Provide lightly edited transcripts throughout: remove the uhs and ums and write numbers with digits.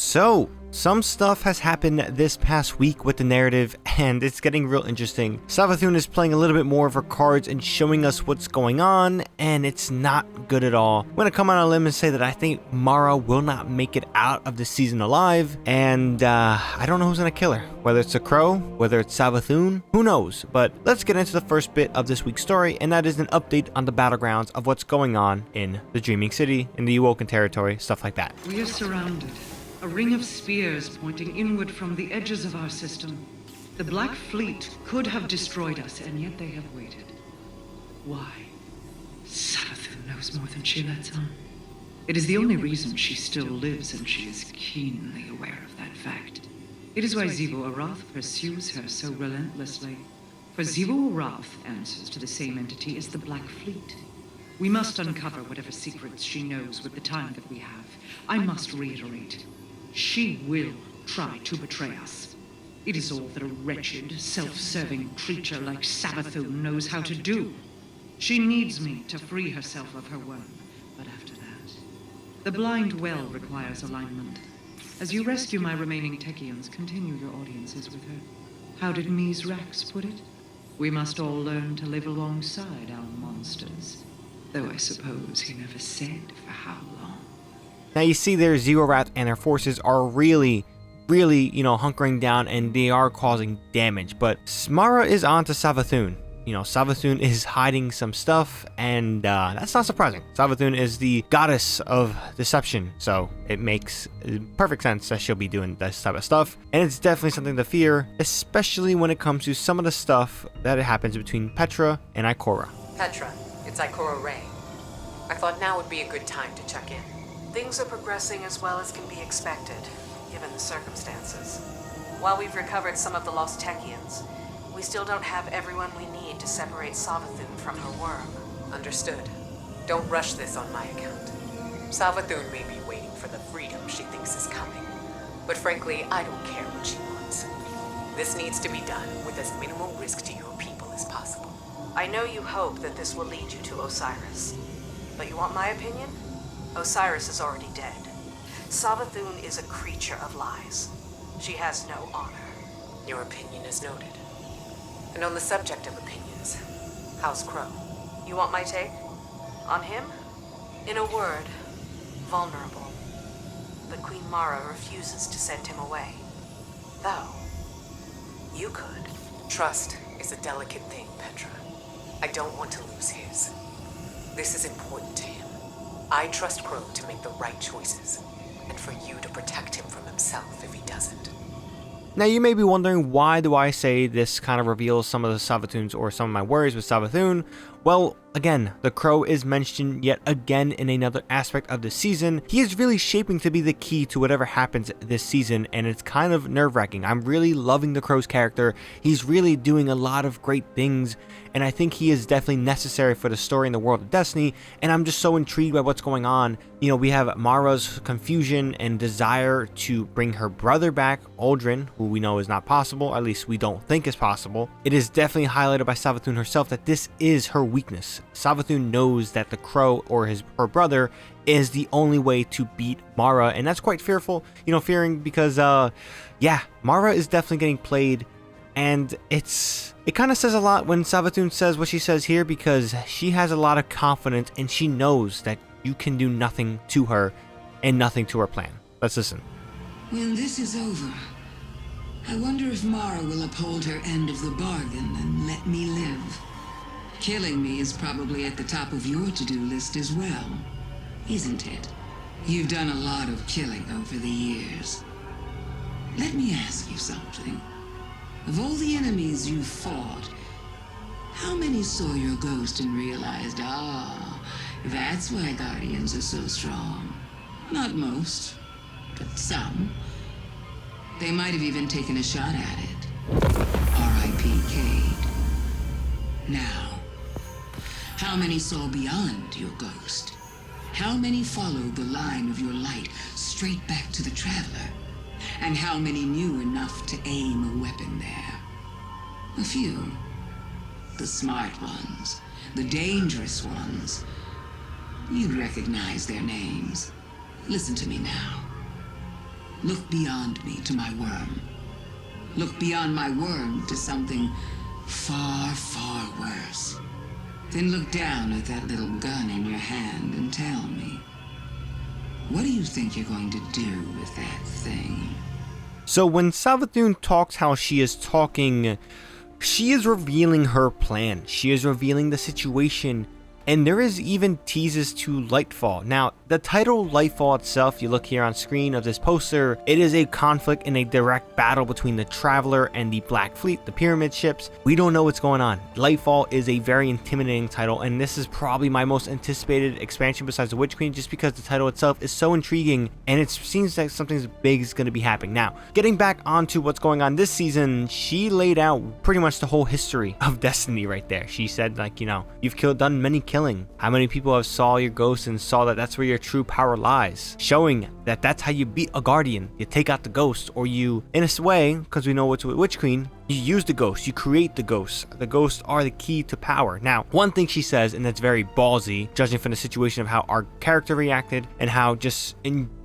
So, some stuff has happened this past week with the narrative, and it's getting real interesting. SAVATHUN is playing a little bit more of her cards and showing us what's going on, and it's not good at all. I'm gonna come on a limb and say that I think Mara will not make it out of the season alive, and I don't know who's gonna kill her. Whether it's a crow, whether it's SAVATHUN, who knows? But let's get into the first bit of this week's story, and that is an update on the battlegrounds of what's going on in the Dreaming City, in the Awoken territory, stuff like that. We are surrounded. A ring of spears pointing inward from the edges of our system. The Black Fleet could have destroyed us, and yet they have waited. Why? SAVATHUN knows more than she lets on. It is the only reason she still lives, and she is keenly aware of that fact. It is why Xivu Arath pursues her so relentlessly. For Xivu Arath answers to the same entity as the Black Fleet. We must uncover whatever secrets she knows with the time that we have. I must reiterate. She will try to betray us. It is all that a wretched, self-serving creature like SAVATHUN knows how to do. She needs me to free herself of her worm, but after that, the blind well requires alignment. As you rescue my remaining Techians, continue your audiences with her. How did Mies Rax put it? We must all learn to live alongside our monsters. Though I suppose he never said for how long. Now you see there, Xivu Arath and her forces are really, hunkering down, and they are causing damage. But Mara is on to SAVATHUN. SAVATHUN is hiding some stuff, and that's not surprising. SAVATHUN is the goddess of deception, so it makes perfect sense that she'll be doing this type of stuff. And it's definitely something to fear, especially when it comes to some of the stuff that happens between Petra and Ikora. Petra, it's Ikora Ray. I thought now would be a good time to check in. Things are progressing as well as can be expected, given the circumstances. While we've recovered some of the lost Techians, we still don't have everyone we need to separate SAVATHUN from her worm. Understood. Don't rush this on my account. SAVATHUN may be waiting for the freedom she thinks is coming, but frankly, I don't care what she wants. This needs to be done with as minimal risk to your people as possible. I know you hope that this will lead you to Osiris, but you want my opinion? Osiris is already dead. SAVATHUN is a creature of lies. She has no honor. Your opinion is noted. And on the subject of opinions, how's Crow? You want my take? On him? In a word, vulnerable. But Queen Mara refuses to send him away. Though, you could. Trust is a delicate thing, Petra. I don't want to lose his. This is important to him. I trust Crow to make the right choices, and for you to protect him from himself if he doesn't. Now you may be wondering, why do I say this kind of reveals some of the SAVATHUNs or some of my worries with SAVATHUN? Well, again, the Crow is mentioned yet again in another aspect of the season. He is really shaping to be the key to whatever happens this season, and it's kind of nerve-wracking. I'm really loving the Crow's character. He's really doing a lot of great things, and I think he is definitely necessary for the story in the world of Destiny, and I'm just so intrigued by what's going on. We have Mara's confusion and desire to bring her brother back, Aldrin, who we know is not possible, or at least we don't think is possible. It is definitely highlighted by SAVATHUN herself that this is her weakness. SAVATHUN knows that the Crow or her brother is the only way to beat Mara, and that's quite fearful, fearing because, Mara is definitely getting played, and it kind of says a lot when SAVATHUN says what she says here, because she has a lot of confidence, and she knows that you can do nothing to her and nothing to her plan. Let's listen. When this is over, I wonder if Mara will uphold her end of the bargain and let me live. Killing me is probably at the top of your to-do list as well, isn't it? You've done a lot of killing over the years. Let me ask you something. Of all the enemies you've fought, how many saw your ghost and realized, that's why Guardians are so strong? Not most, but some. They might have even taken a shot at it. R.I.P. Cade. Now, how many saw beyond your ghost? How many followed the line of your light straight back to the Traveler? And how many knew enough to aim a weapon there? A few. The smart ones, the dangerous ones. You'd recognize their names. Listen to me now. Look beyond me to my worm. Look beyond my worm to something far, far worse. Then look down at that little gun in your hand and tell me, what do you think you're going to do with that thing? So when Savathun talks how she is talking, she is revealing her plan. She is revealing the situation. And there is even teases to Lightfall. Now, the title Lightfall itself, you look here on screen of this poster, it is a conflict and a direct battle between the Traveler and the Black Fleet, the pyramid ships. We don't know what's going on. Lightfall is a very intimidating title, and this is probably my most anticipated expansion besides the Witch Queen, just because the title itself is so intriguing, and it seems like something big is going to be happening. Now, getting back onto what's going on this season, she laid out pretty much the whole history of Destiny right there. She said, like, you know, you've done many killing. How many people have saw your ghost and saw that that's where your true power lies, showing that that's how you beat a guardian. You take out the ghost, or you, in a way, because we know what's with Witch Queen, you use the ghost, you create the ghosts. The ghosts are the key to power. Now, one thing she says, and that's very ballsy, judging from the situation of how our character reacted and how just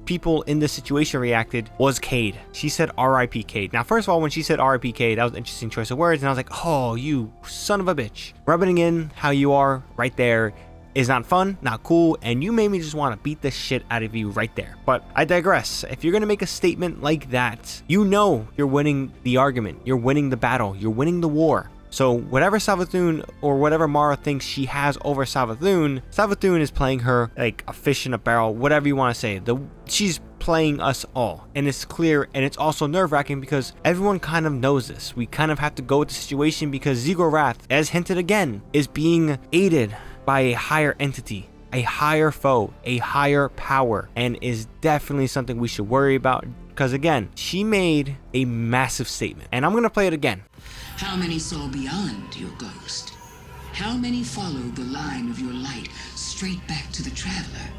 people in this situation reacted, was Cade. She said R.I.P. Cade. Now, first of all, when she said R.I.P. Cade, that was an interesting choice of words, and I was like, oh, you son of a bitch. Rubbing in how you are right there is not fun, not cool, and you made me just want to beat the shit out of you right there. But I digress. If you're going to make a statement like that, you know you're winning the argument, you're winning the battle, you're winning the war. So whatever Savathun or whatever Mara thinks she has over Savathun, Savathun is playing her like a fish in a barrel, whatever you want to say. She's playing us all, and it's clear, and it's also nerve-wracking because everyone kind of knows this. We kind of have to go with the situation because Ziggorath, as hinted again, is being aided by a higher entity, a higher foe, a higher power, and is definitely something we should worry about because, again, she made a massive statement, and I'm going to play it again. How many saw beyond your ghost? How many followed the line of your light straight back to the Traveler?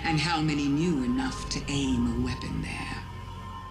And how many knew enough to aim a weapon there?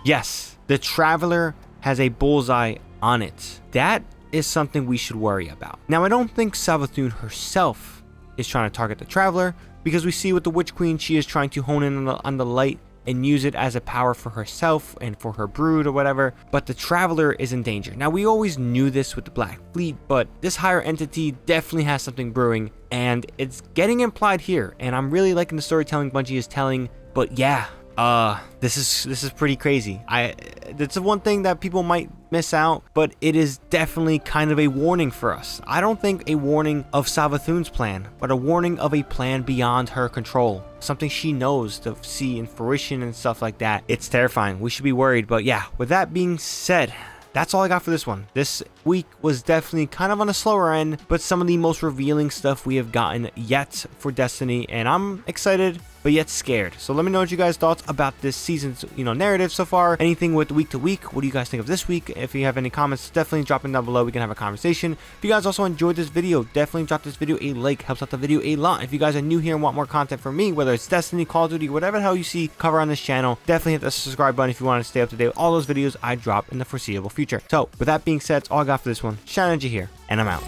Yes, the Traveler has a bullseye on it. That is something we should worry about. Now, I don't think Savathun herself is trying to target the Traveler, because we see with the Witch Queen, she is trying to hone in on the light and use it as a power for herself and for her brood or whatever, but the Traveler is in danger. Now, we always knew this with the Black Fleet, but this higher entity definitely has something brewing, and it's getting implied here, and I'm really liking the storytelling Bungie is telling. But yeah, this is pretty crazy. That's the one thing that people might miss out, but it is definitely kind of a warning for us. I don't think a warning of Savathun's plan, but a warning of a plan beyond her control. Something she knows to see in fruition and stuff like that. It's terrifying. We should be worried. But yeah, with that being said, that's all I got for this one. This week was definitely kind of on the slower end, but some of the most revealing stuff we have gotten yet for Destiny, and I'm excited but yet scared. So let me know what you guys thoughts about this season's narrative so far. Anything with week to week, what do you guys think of this week? If you have any comments, definitely drop them down below. We can have a conversation. If you guys also enjoyed this video, definitely drop this video a like, helps out the video a lot. If you guys are new here and want more content from me, whether it's Destiny, Call of Duty, whatever the hell you see cover on this channel, definitely hit the subscribe button if you want to stay up to date with all those videos I drop in the foreseeable future. So with that being said, that's all I got for this one. ShadowNinja here, and I'm out.